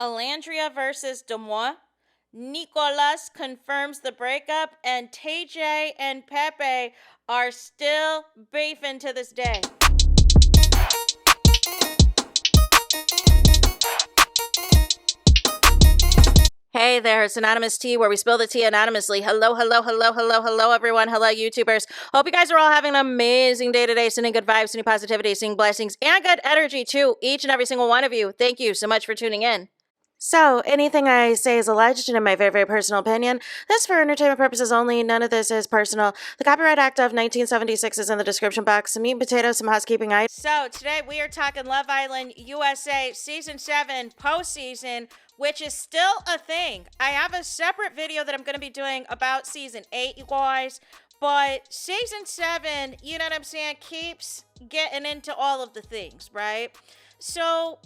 Alandria versus DeuxMoi. Nicolas confirms the breakup, and TJ and Pepe are still beefing to this day. Hey there, it's Anonymous Tea, where we spill the tea anonymously. Hello, everyone. Hello, YouTubers. Hope you guys are all having an amazing day today, sending good vibes, sending positivity, sending blessings, and good energy to each and every single one of you. Thank you so much for tuning in. So, anything I say is alleged and in my very, very personal opinion. This is for entertainment purposes only. None of this is personal. The Copyright Act of 1976 is in the description box. Some meat and potatoes, some housekeeping items. So, today we are talking Love Island USA Season 7 postseason, which is still a thing. I have a separate video that I'm going to be doing about Season 8, you guys. But Season 7, you know what I'm saying, keeps getting into all of the things, right? So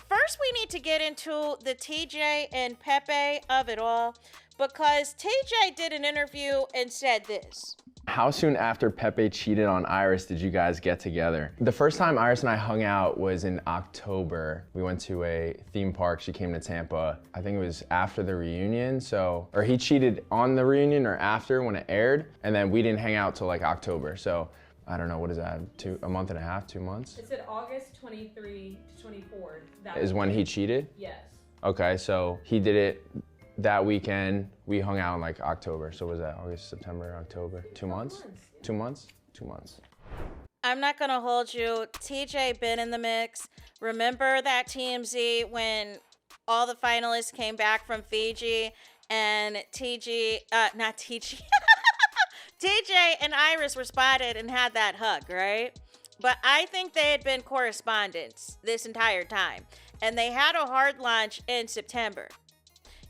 first, we need to get into the TJ and Pepe of it all, because TJ did an interview and said this. How soon after Pepe cheated on Iris did you guys get together? The first time Iris and I hung out was in October. We went to a theme park. She came to Tampa. I think it was after the reunion, or he cheated on the reunion or after when it aired, and then we didn't hang out till like October. So I don't know, what is that, a month and a half, 2 months? It said August 23 to 24. That is when he cheated? Yes. Okay, so he did it that weekend. We hung out in like October. So was that August, September, October? 2 months? 2 months? 2 months. I'm not gonna hold you. TJ been in the mix. Remember that TMZ when all the finalists came back from Fiji and TJ and Iris were spotted and had that hug, right? But I think they had been correspondents this entire time. And they had a hard launch in September.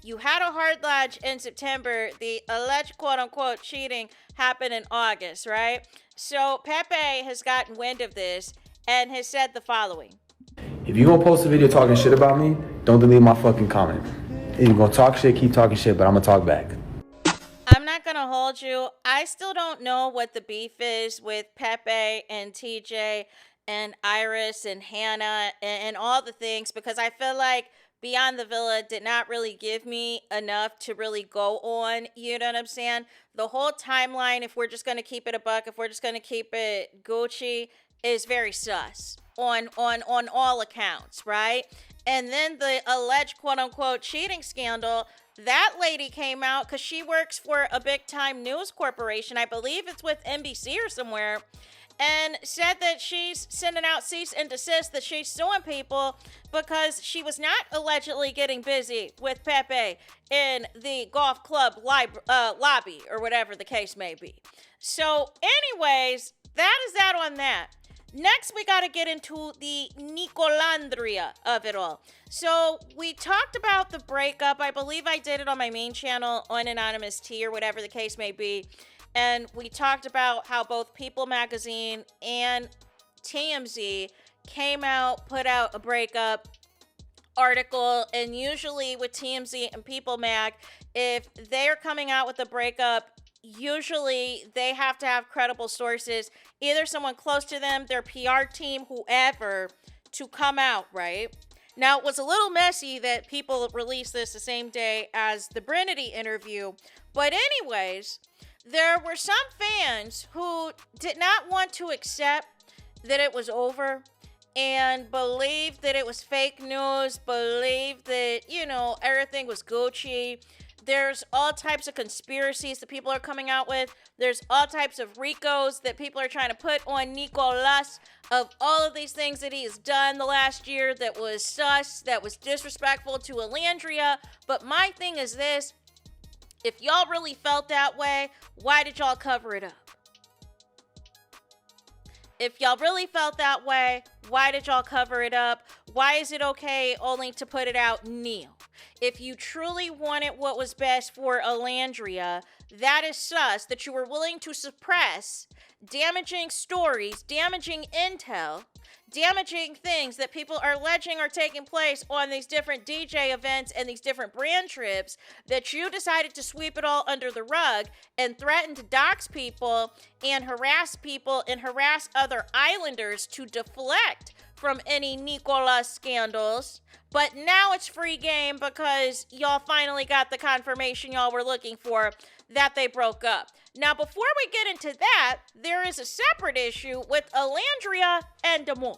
You had a hard launch in September. The alleged quote-unquote cheating happened in August, right? So Pepe has gotten wind of this and has said the following. If you're gonna post a video talking shit about me, don't delete my fucking comment. If you're gonna talk shit, keep talking shit, but I'm gonna talk back. I'm not gonna hold you. I still don't know what the beef is with Pepe and TJ and Iris and Hannah and all the things, because I feel like Beyond the Villa did not really give me enough to really go on, you know what I'm saying? The whole timeline, if we're just going to keep it a buck, if we're just going to keep it Gucci, is very sus on all accounts, right? And then the alleged quote-unquote cheating scandal, that lady came out because she works for a big-time news corporation. I believe it's with NBC or somewhere. And said that she's sending out cease and desist, that she's suing people because she was not allegedly getting busy with Pepe in the golf club lobby or whatever the case may be. So anyways, that is that on that. Next, we got to get into the Nicolandria of it all. So we talked about the breakup. I believe I did it on my main channel on Anonymous Tea or whatever the case may be. And we talked about how both People Magazine and TMZ came out, put out a breakup article. And usually with TMZ and People Mag, if they're coming out with a breakup, usually they have to have credible sources, either someone close to them, their PR team, whoever, to come out, right? Now, it was a little messy that People released this the same day as the Brinity interview. But anyways, there were some fans who did not want to accept that it was over and believed that it was fake news, believed that, you know, everything was Gucci. There's all types of conspiracies that people are coming out with. There's all types of RICOs that people are trying to put on Nicolas of all of these things that he has done the last year that was sus, that was disrespectful to Olandria. But my thing is this. If y'all really felt that way, why did y'all cover it up? If y'all really felt that way, why did y'all cover it up? Why is it okay only to put it out Neil? If you truly wanted what was best for Alandria, that is sus that you were willing to suppress damaging stories, damaging intel, damaging things that people are alleging are taking place on these different DJ events and these different brand trips, that you decided to sweep it all under the rug and threaten to dox people and harass other islanders to deflect from any Nicolas scandals. But now it's free game because y'all finally got the confirmation y'all were looking for that they broke up. Now, before we get into that, there is a separate issue with Alandria and DeuxMoi.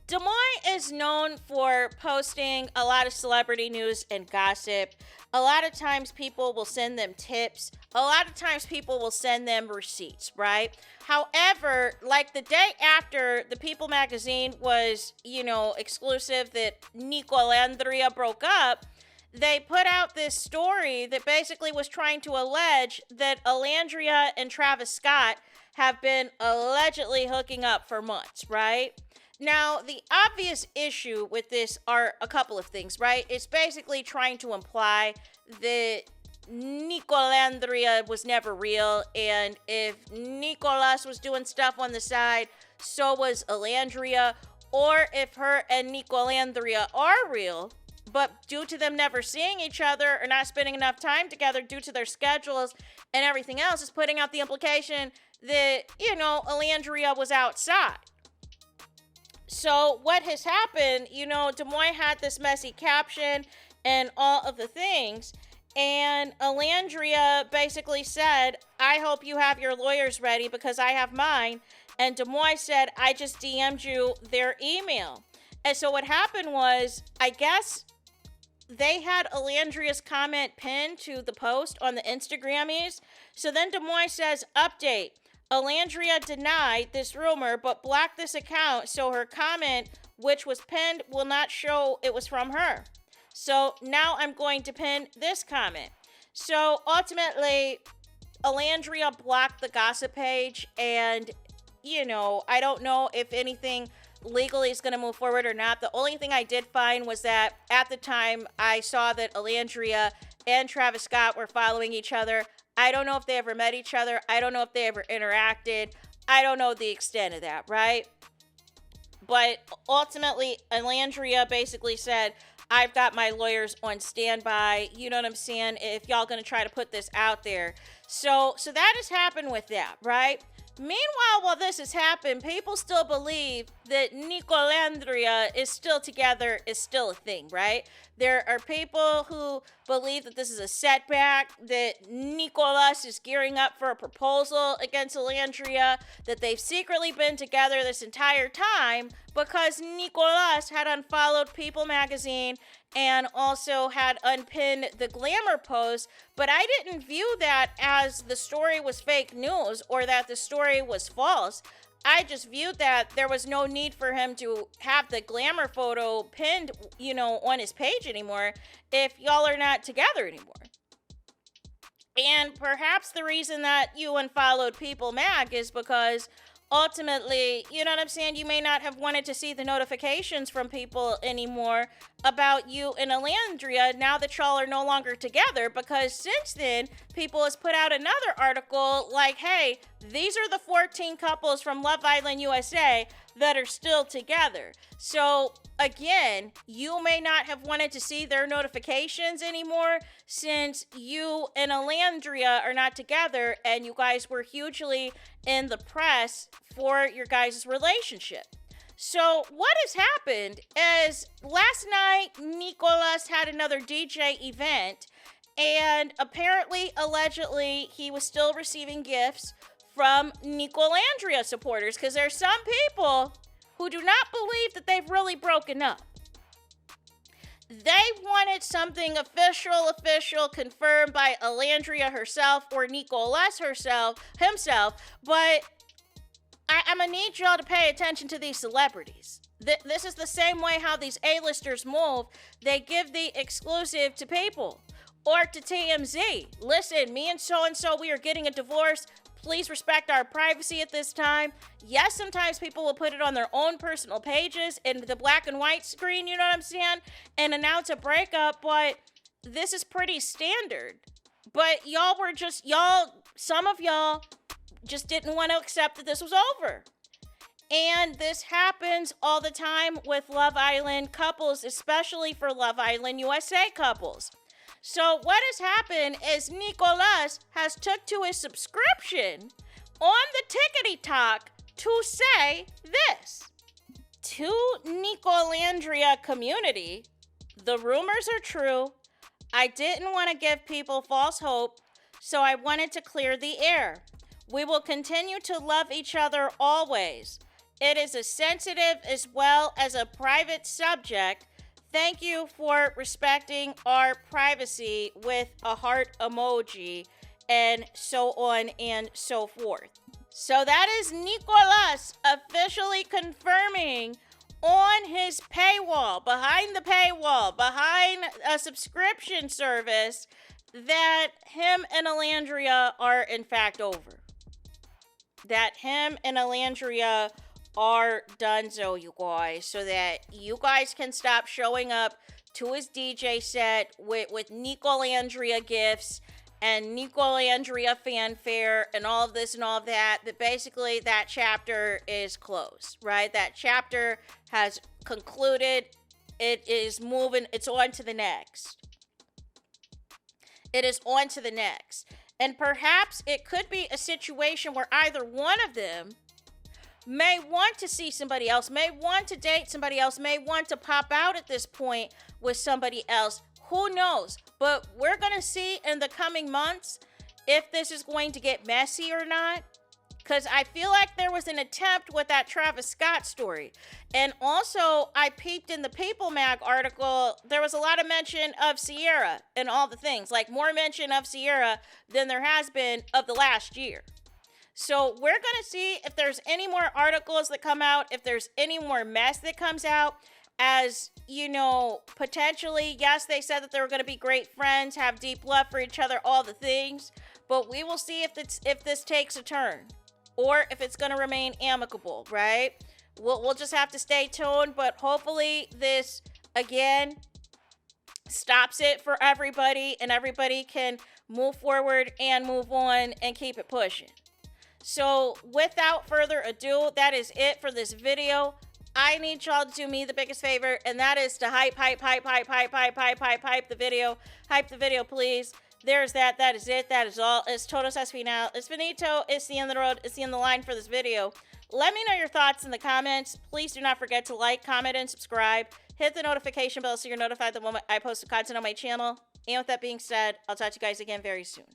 DeuxMoi is known for posting a lot of celebrity news and gossip. A lot of times people will send them tips. A lot of times people will send them receipts, right? However, like the day after the People magazine was, exclusive that Nicolandria broke up, they put out this story that basically was trying to allege that Alandria and Travis Scott have been allegedly hooking up for months, right? Now, the obvious issue with this are a couple of things, right? It's basically trying to imply that Nicolandria was never real, and if Nicolas was doing stuff on the side, so was Alandria, or if her and Nicolandria are real, but due to them never seeing each other or not spending enough time together due to their schedules and everything else, is putting out the implication that, Alandria was outside. So what has happened, DeuxMoi had this messy caption and all of the things, and Alandria basically said, I hope you have your lawyers ready because I have mine. And DeuxMoi said, I just DM'd you their email. And so what happened was, I guess they had Alandria's comment pinned to the post on the Instagrammies. So then DeuxMoi says, update. Alandria denied this rumor, but blocked this account, so her comment, which was pinned, will not show it was from her. So now I'm going to pin this comment. So ultimately, Alandria blocked the gossip page, and, I don't know if anything legally is going to move forward or not. The only thing I did find was that at the time I saw that Alandria and Travis Scott were following each other. I don't know if they ever met each other. I don't know if they ever interacted. I don't know the extent of that, right? But ultimately, Alandria basically said, I've got my lawyers on standby. You know what I'm saying? If y'all gonna try to put this out there. So that has happened with that, right? Meanwhile, while this has happened, people still believe that Nicolandria is still together, is still a thing, right? There are people who believe that this is a setback, that Nicolas is gearing up for a proposal against Alandria, that they've secretly been together this entire time because Nicolas had unfollowed People magazine and also had unpinned the glamour post, but I didn't view that as the story was fake news or that the story was false. I just viewed that there was no need for him to have the glamour photo pinned, on his page anymore if y'all are not together anymore. And perhaps the reason that you unfollowed People Mag is because ultimately, you know what I'm saying, you may not have wanted to see the notifications from people anymore about you and Alandria now that y'all are no longer together, because since then, People has put out another article like, hey, these are the 14 couples from Love Island USA that are still together. So again, you may not have wanted to see their notifications anymore since you and Alandria are not together and you guys were hugely in the press for your guys' relationship. So what has happened is last night, Nicolas had another DJ event, and apparently, allegedly, he was still receiving gifts from Nicolandria supporters, because there's some people who do not believe that they've really broken up. They wanted something official, confirmed by Alandria herself or Nicolas himself, but I'm gonna need y'all to pay attention to these celebrities. This is the same way how these A-listers move. They give the exclusive to People or to TMZ. Listen, me and so-and-so, we are getting a divorce. Please respect our privacy at this time. Yes, sometimes people will put it on their own personal pages in the black and white screen, you know what I'm saying, and announce a breakup, but this is pretty standard. But some of y'all just didn't want to accept that this was over. And this happens all the time with Love Island couples, especially for Love Island USA couples. So what has happened is Nicolas has took to his subscription on the Tickety Talk to say this. To Nicolandria community, the rumors are true. I didn't want to give people false hope, so I wanted to clear the air. We will continue to love each other always. It is a sensitive as well as a private subject. Thank you for respecting our privacy with a heart emoji and so on and so forth. So that is Nicolas officially confirming on his paywall, behind the paywall, behind a subscription service, that him and Alandria are in fact over. That him and Alandria are donezo, you guys, so that you guys can stop showing up to his DJ set with Nicolandria gifts and Nicolandria fanfare and all of this and all of that, that basically that chapter is closed, right? That chapter has concluded. It is moving. It's on to the next. It is on to the next. And perhaps it could be a situation where either one of them may want to see somebody else, may want to date somebody else, may want to pop out at this point with somebody else. Who knows? But we're going to see in the coming months if this is going to get messy or not. Because I feel like there was an attempt with that Travis Scott story. And also, I peeped in the People Mag article, there was a lot of mention of Sierra and all the things. Like, more mention of Sierra than there has been of the last year. So we're going to see if there's any more articles that come out, if there's any more mess that comes out. As, you know, potentially, yes, they said that they were going to be great friends, have deep love for each other, all the things. But we will see if this takes a turn, or if it's going to remain amicable, right? We'll just have to stay tuned, but hopefully this, again, stops it for everybody, and everybody can move forward and move on and keep it pushing. So without further ado, that is it for this video. I need y'all to do me the biggest favor, and that is to hype the video. Hype the video, please. There's that. That is it. That is all. It's todos es final. It's finito. It's the end of the road. It's the end of the line for this video. Let me know your thoughts in the comments. Please do not forget to like, comment, and subscribe. Hit the notification bell so you're notified the moment I post content on my channel. And with that being said, I'll talk to you guys again very soon.